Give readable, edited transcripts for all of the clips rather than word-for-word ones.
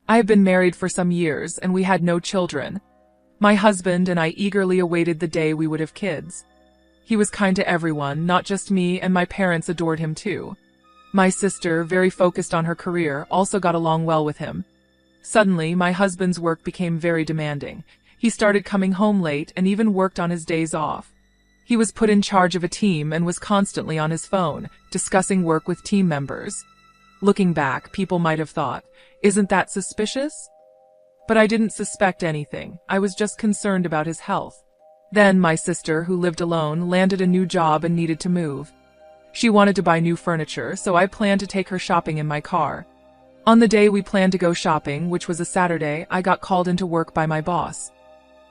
I have been married for some years and we had no children. My husband and I eagerly awaited the day we would have kids. He was kind to everyone, not just me, and my parents adored him too. My sister, very focused on her career, also got along well with him. Suddenly, my husband's work became very demanding. He started coming home late and even worked on his days off. He was put in charge of a team and was constantly on his phone, discussing work with team members. Looking back, people might have thought, "Isn't that suspicious?" But I didn't suspect anything. I was just concerned about his health. Then my sister, who lived alone, landed a new job and needed to move. She wanted to buy new furniture, so I planned to take her shopping in my car. On the day we planned to go shopping, which was a Saturday, I got called into work by my boss.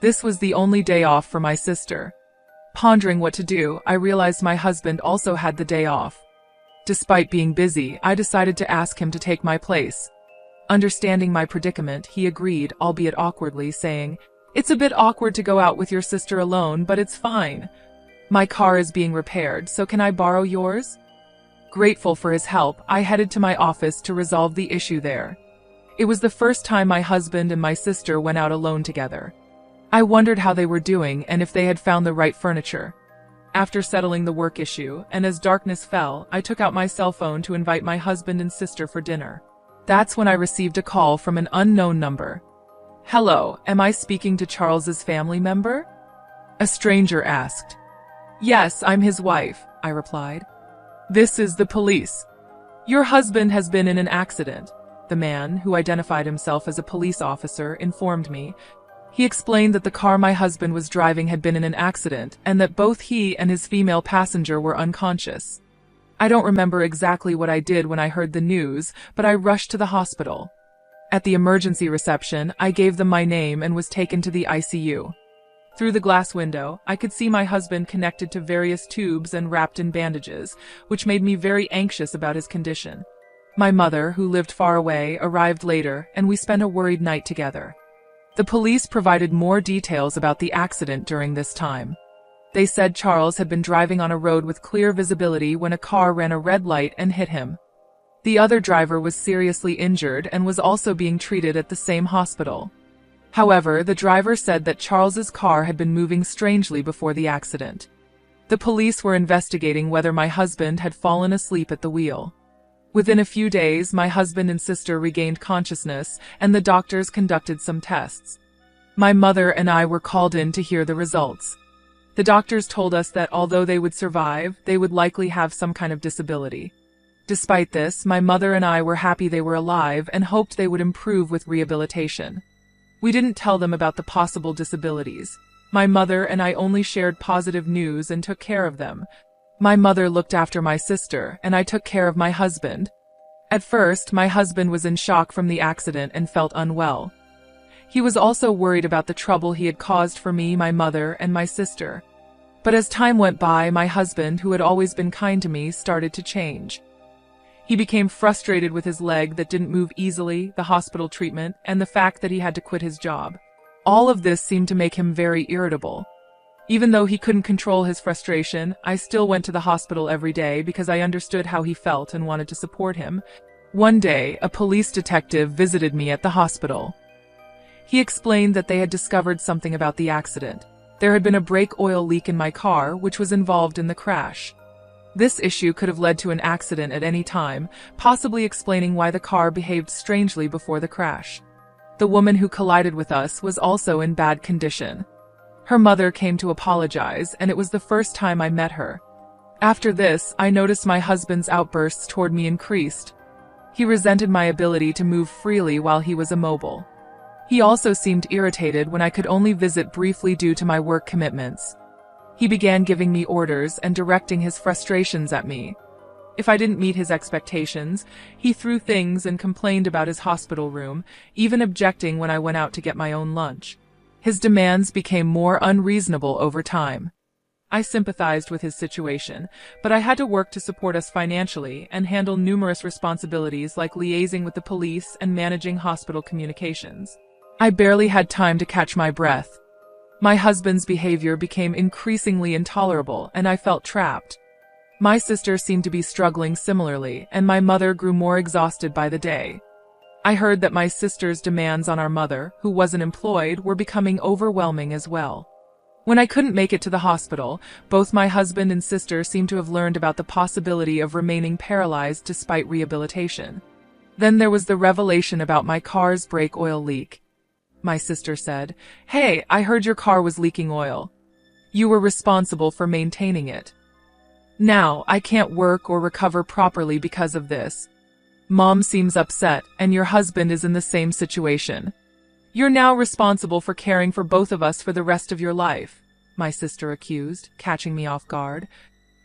This was the only day off for my sister. Pondering what to do, I realized my husband also had the day off. Despite being busy, I decided to ask him to take my place. Understanding my predicament, he agreed, albeit awkwardly, saying, "It's a bit awkward to go out with your sister alone, but it's fine. My car is being repaired, so can I borrow yours?" Grateful for his help, I headed to my office to resolve the issue there. It was the first time my husband and my sister went out alone together. I wondered how they were doing and if they had found the right furniture. After settling the work issue, and as darkness fell, I took out my cell phone to invite my husband and sister for dinner. That's when I received a call from an unknown number. "Hello, am I speaking to Charles's family member?" A stranger asked. "Yes, I'm his wife," I replied. "This is the police. Your husband has been in an accident," the man, who identified himself as a police officer, informed me. He explained that the car my husband was driving had been in an accident and that both he and his female passenger were unconscious. I don't remember exactly what I did when I heard the news, but I rushed to the hospital. At the emergency reception, I gave them my name and was taken to the ICU. Through the glass window, I could see my husband connected to various tubes and wrapped in bandages, which made me very anxious about his condition. My mother, who lived far away, arrived later, and we spent a worried night together. The police provided more details about the accident during this time. They said Charles had been driving on a road with clear visibility when a car ran a red light and hit him. The other driver was seriously injured and was also being treated at the same hospital. However, the driver said that Charles's car had been moving strangely before the accident. The police were investigating whether my husband had fallen asleep at the wheel. Within a few days, my husband and sister regained consciousness, and the doctors conducted some tests. My mother and I were called in to hear the results. The doctors told us that although they would survive, they would likely have some kind of disability. Despite this, my mother and I were happy they were alive and hoped they would improve with rehabilitation. We didn't tell them about the possible disabilities. My mother and I only shared positive news and took care of them. My mother looked after my sister, and I took care of my husband. At first, my husband was in shock from the accident and felt unwell. He was also worried about the trouble he had caused for me, my mother, and my sister. But as time went by, my husband, who had always been kind to me, started to change. He became frustrated with his leg that didn't move easily, the hospital treatment, and the fact that he had to quit his job. All of this seemed to make him very irritable. Even though he couldn't control his frustration, I still went to the hospital every day because I understood how he felt and wanted to support him. One day, a police detective visited me at the hospital. He explained that they had discovered something about the accident. There had been a brake oil leak in my car, which was involved in the crash. This issue could have led to an accident at any time, possibly explaining why the car behaved strangely before the crash. The woman who collided with us was also in bad condition. Her mother came to apologize, and it was the first time I met her. After this, I noticed my husband's outbursts toward me increased. He resented my ability to move freely while he was immobile. He also seemed irritated when I could only visit briefly due to my work commitments. He began giving me orders and directing his frustrations at me. If I didn't meet his expectations, he threw things and complained about his hospital room, even objecting when I went out to get my own lunch. His demands became more unreasonable over time. I sympathized with his situation, but I had to work to support us financially and handle numerous responsibilities like liaising with the police and managing hospital communications. I barely had time to catch my breath. My husband's behavior became increasingly intolerable, and I felt trapped. My sister seemed to be struggling similarly, and my mother grew more exhausted by the day. I heard that my sister's demands on our mother, who wasn't employed, were becoming overwhelming as well. When I couldn't make it to the hospital, both my husband and sister seemed to have learned about the possibility of remaining paralyzed despite rehabilitation. Then there was the revelation about my car's brake oil leak. My sister said, "Hey, I heard your car was leaking oil. You were responsible for maintaining it. Now, I can't work or recover properly because of this. Mom seems upset, and your husband is in the same situation. You're now responsible for caring for both of us for the rest of your life," my sister accused, catching me off guard.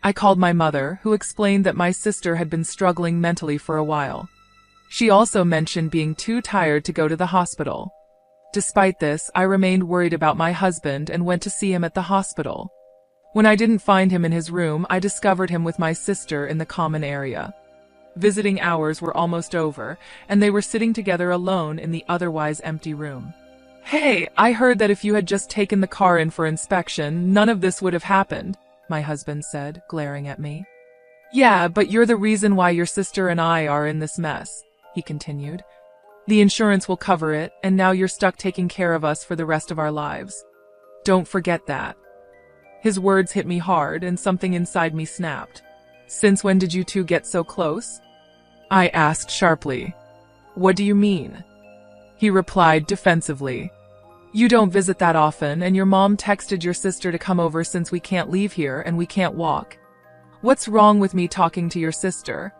I called my mother, who explained that my sister had been struggling mentally for a while. She also mentioned being too tired to go to the hospital. Despite this, I remained worried about my husband and went to see him at the hospital. When I didn't find him in his room, I discovered him with my sister in the common area. Visiting hours were almost over, and they were sitting together alone in the otherwise empty room. "Hey, I heard that if you had just taken the car in for inspection, none of this would have happened," my husband said, glaring at me. "Yeah, but you're the reason why your sister and I are in this mess," he continued. "The insurance will cover it, and now you're stuck taking care of us for the rest of our lives. Don't forget that." His words hit me hard, and something inside me snapped. "Since when did you two get so close?" I asked sharply. "What do you mean?" He replied defensively. "You don't visit that often, and your mom texted your sister to come over since we can't leave here and we can't walk. What's wrong with me talking to your sister?"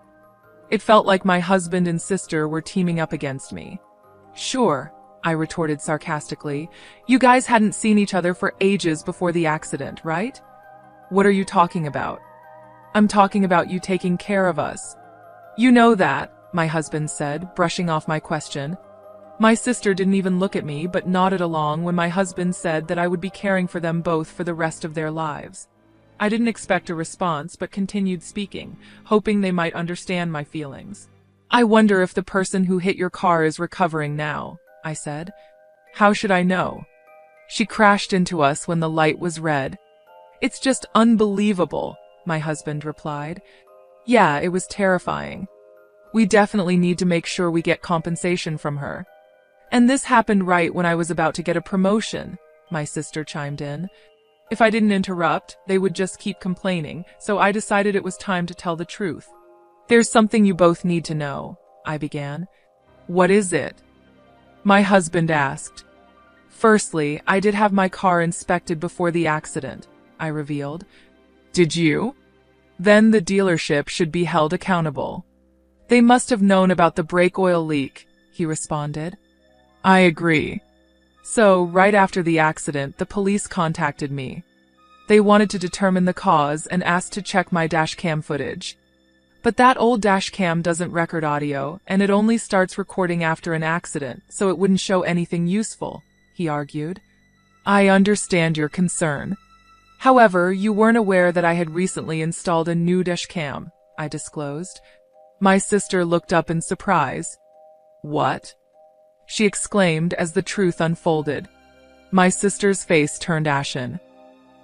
It felt like my husband and sister were teaming up against me. "Sure," I retorted sarcastically. "You guys hadn't seen each other for ages before the accident, right? What are you talking about?" "I'm talking about you taking care of us." "You know that," my husband said, brushing off my question. My sister didn't even look at me, but nodded along when my husband said that I would be caring for them both for the rest of their lives. I didn't expect a response, but continued speaking, hoping they might understand my feelings. "I wonder if the person who hit your car is recovering now," I said. "How should I know? She crashed into us when the light was red." "It's just unbelievable," my husband replied. "Yeah, it was terrifying. We definitely need to make sure we get compensation from her. And this happened right when I was about to get a promotion," my sister chimed in. "If I didn't interrupt, they would just keep complaining, so I decided it was time to tell the truth." "There's something you both need to know," I began. "What is it?" my husband asked. "Firstly, I did have my car inspected before the accident," I revealed. "Did you? Then the dealership should be held accountable. They must have known about the brake oil leak," he responded. "I agree. So, right after the accident, the police contacted me. They wanted to determine the cause and asked to check my dashcam footage. But that old dashcam doesn't record audio, and it only starts recording after an accident, so it wouldn't show anything useful," he argued. "I understand your concern. However, you weren't aware that I had recently installed a new dashcam," I disclosed. My sister looked up in surprise. "What?" she exclaimed as the truth unfolded. My sister's face turned ashen.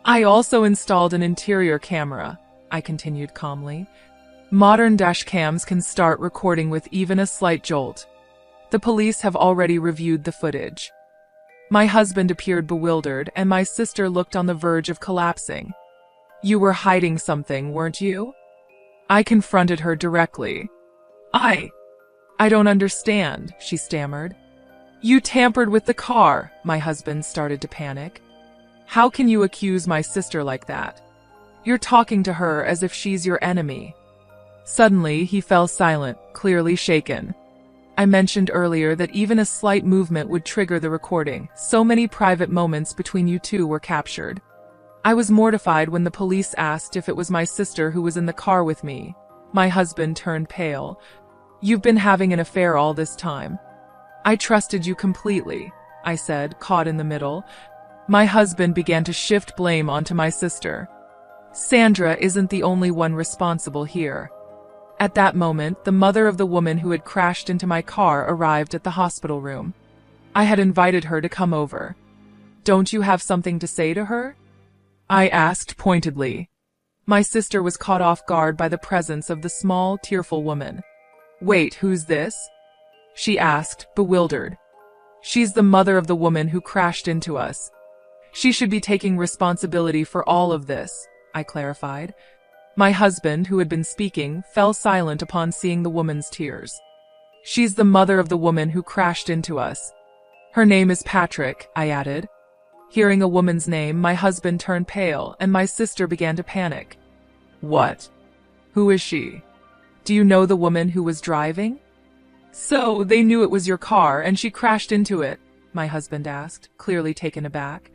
"I also installed an interior camera," I continued calmly. "Modern dashcams can start recording with even a slight jolt. The police have already reviewed the footage." My husband appeared bewildered, and my sister looked on the verge of collapsing. "You were hiding something, weren't you?" I confronted her directly. I don't understand," she stammered. "You tampered with the car," my husband started to panic. "How can you accuse my sister like that? You're talking to her as if she's your enemy." Suddenly, he fell silent, clearly shaken. I mentioned earlier that even a slight movement would trigger the recording. So many private moments between you two were captured. I was mortified when the police asked if it was my sister who was in the car with me. My husband turned pale. "You've been having an affair all this time." "I trusted you completely," I said, caught in the middle. My husband began to shift blame onto my sister. "Sandra isn't the only one responsible here." At that moment, the mother of the woman who had crashed into my car arrived at the hospital room. I had invited her to come over. "Don't you have something to say to her?" I asked pointedly. My sister was caught off guard by the presence of the small, tearful woman. "Wait, who's this?" she asked, bewildered. She's the mother of the woman who crashed into us. She should be taking responsibility for all of this, I clarified. My husband, who had been speaking, fell silent upon seeing the woman's tears. She's the mother of the woman who crashed into us. Her name is Patrick, I added. Hearing a woman's name, my husband turned pale, and my sister began to panic. What? Who is she? Do you know the woman who was driving? So, they knew it was your car, and she crashed into it, my husband asked, clearly taken aback.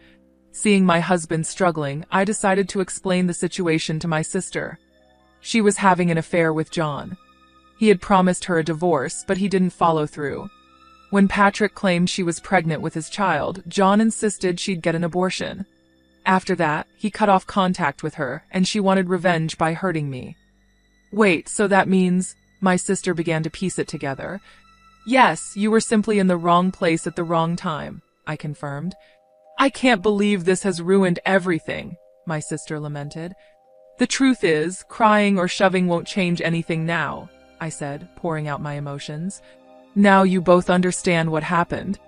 Seeing my husband struggling, I decided to explain the situation to my sister. She was having an affair with John. He had promised her a divorce, but he didn't follow through. When Patrick claimed she was pregnant with his child, John insisted she'd get an abortion. After that, he cut off contact with her, and she wanted revenge by hurting me. Wait, so that means... My sister began to piece it together. Yes, you were simply in the wrong place at the wrong time, I confirmed. I can't believe this has ruined everything, my sister lamented. The truth is, crying or shoving won't change anything now, I said, pouring out my emotions. Now you both understand what happened.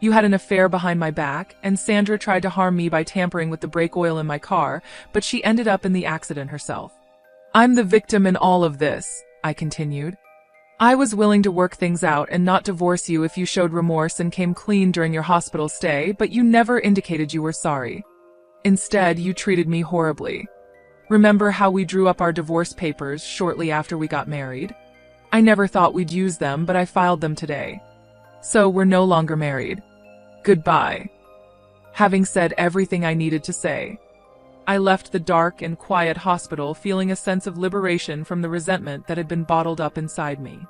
You had an affair behind my back, and Sandra tried to harm me by tampering with the brake oil in my car, but she ended up in the accident herself. I'm the victim in all of this, I continued. I was willing to work things out and not divorce you if you showed remorse and came clean during your hospital stay, but you never indicated you were sorry. Instead, you treated me horribly. Remember how we drew up our divorce papers shortly after we got married? I never thought we'd use them, but I filed them today. So we're no longer married. Goodbye. Having said everything I needed to say, I left the dark and quiet hospital feeling a sense of liberation from the resentment that had been bottled up inside me.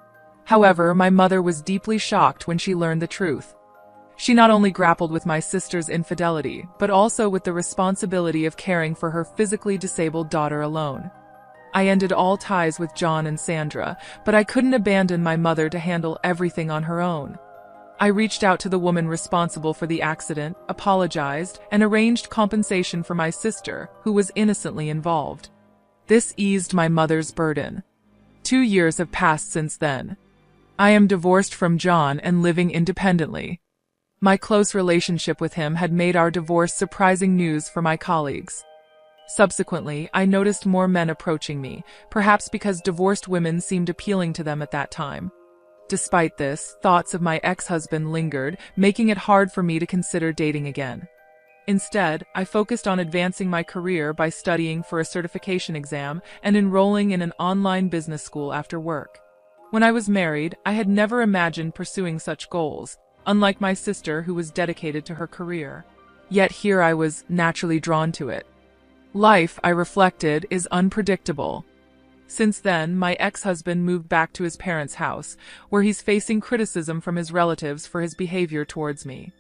However, my mother was deeply shocked when she learned the truth. She not only grappled with my sister's infidelity, but also with the responsibility of caring for her physically disabled daughter alone. I ended all ties with John and Sandra, but I couldn't abandon my mother to handle everything on her own. I reached out to the woman responsible for the accident, apologized, and arranged compensation for my sister, who was innocently involved. This eased my mother's burden. 2 years have passed since then. I am divorced from John and living independently. My close relationship with him had made our divorce surprising news for my colleagues. Subsequently, I noticed more men approaching me, perhaps because divorced women seemed appealing to them at that time. Despite this, thoughts of my ex-husband lingered, making it hard for me to consider dating again. Instead, I focused on advancing my career by studying for a certification exam and enrolling in an online business school after work. When I was married, I had never imagined pursuing such goals, unlike my sister who was dedicated to her career. Yet here I was naturally drawn to it. Life, I reflected, is unpredictable. Since then, my ex-husband moved back to his parents' house, where he's facing criticism from his relatives for his behavior towards me.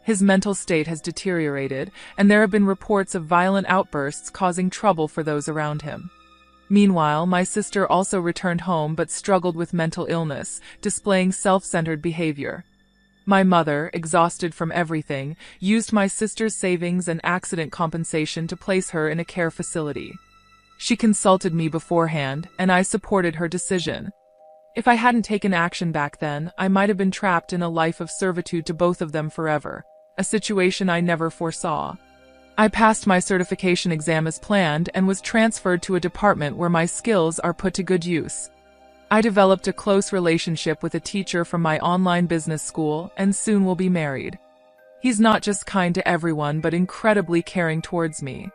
His mental state has deteriorated, and there have been reports of violent outbursts causing trouble for those around him. Meanwhile, my sister also returned home but struggled with mental illness, displaying self-centered behavior. My mother, exhausted from everything, used my sister's savings and accident compensation to place her in a care facility. She consulted me beforehand, and I supported her decision. If I hadn't taken action back then, I might have been trapped in a life of servitude to both of them forever, a situation I never foresaw. I passed my certification exam as planned and was transferred to a department where my skills are put to good use. I developed a close relationship with a teacher from my online business school and soon will be married. He's not just kind to everyone but incredibly caring towards me.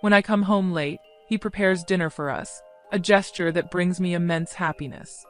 When I come home late, he prepares dinner for us, a gesture that brings me immense happiness.